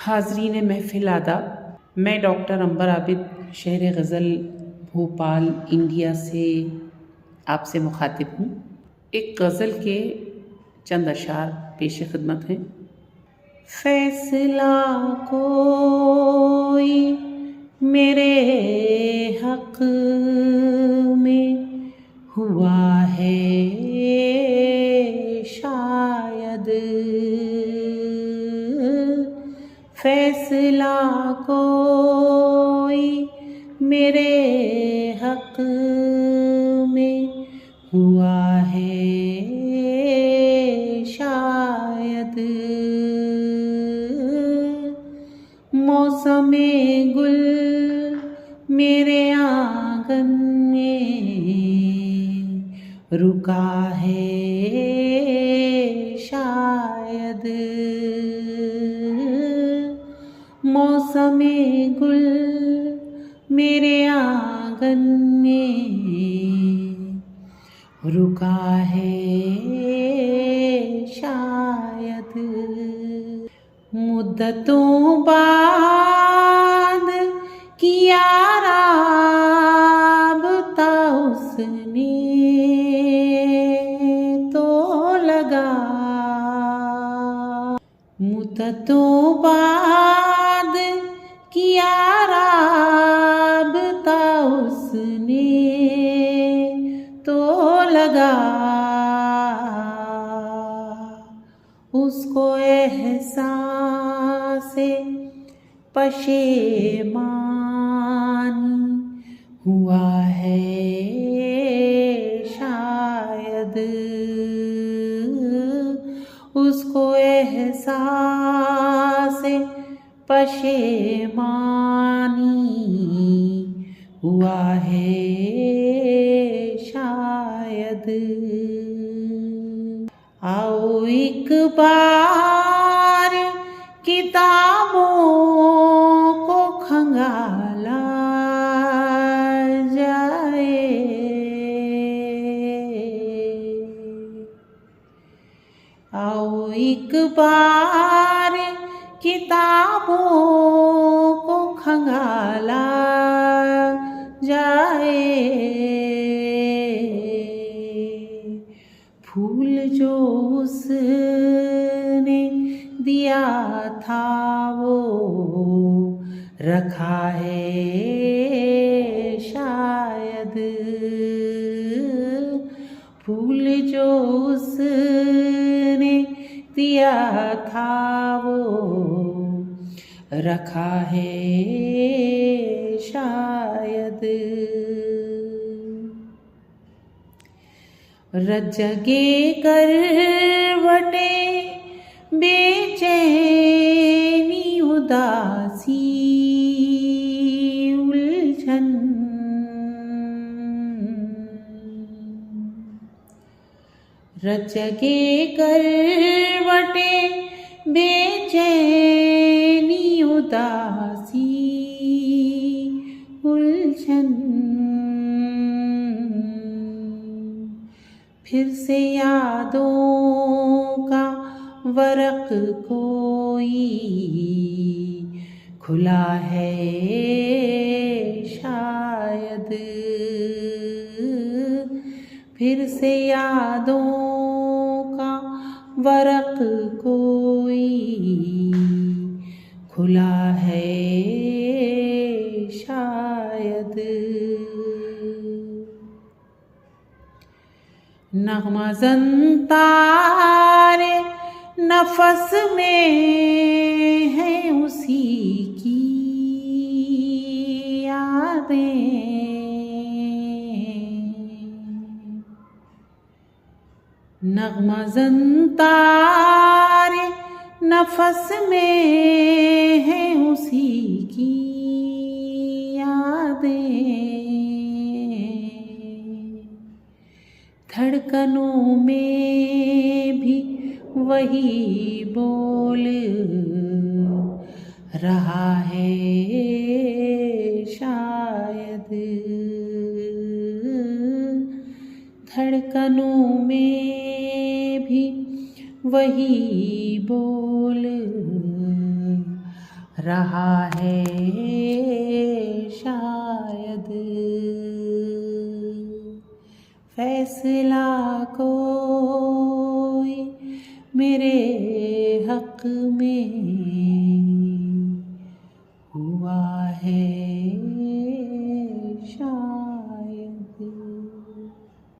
हाज़रीन महफ़िल आदाब, मैं डॉक्टर अंबर आबिद शहर गज़ल भोपाल इंडिया से आपसे मुखातिब हूँ। एक गज़ल के चंद अशार पेश खिदमत हैं। फैसला कोई मेरे हक़ में हुआ है शायद, फैसला कोई मेरे हक़ में हुआ है शायद। मौसमे गुल मेरे आंगन में रुका है शायद, मौसमे गुल मेरे आंगन में रुका है शायद। मुद्दतों बाद किया राबता उसने तो लगा, मुद्दतों बाद किया राबता उसने तो लगा, उसको एहसास-ए पशेमानी हुआ है शायद, उसको एहसास-ए पशेमानी हुआ है शायद। आओ एक बार किताबों को खंगाला जाए, आओ एक बार किताबों को खंगाला जाए, फूल जो उसने दिया था वो रखा है शायद, फूल जो उसने दिया था वो रखा है शायद। रज्जगे करवटे बेचैनी उदासी उलझन, रज्जगे करवटे बेचैनी उदासी उलझन, फिर से यादों का वरक़ कोई खुला है शायद, फिर से यादों का वरक़ कोई खुला है शायद। नग़मा ज़ंतारे नफ़स में है उसी की यादें, नग़मा ज़ंतारे नफ़स में है उसी की यादें, धड़कनों में भी वही बोल रहा है शायद, धड़कनों में भी वही बोल रहा है शायद फैसला कोई मेरे हक में हुआ है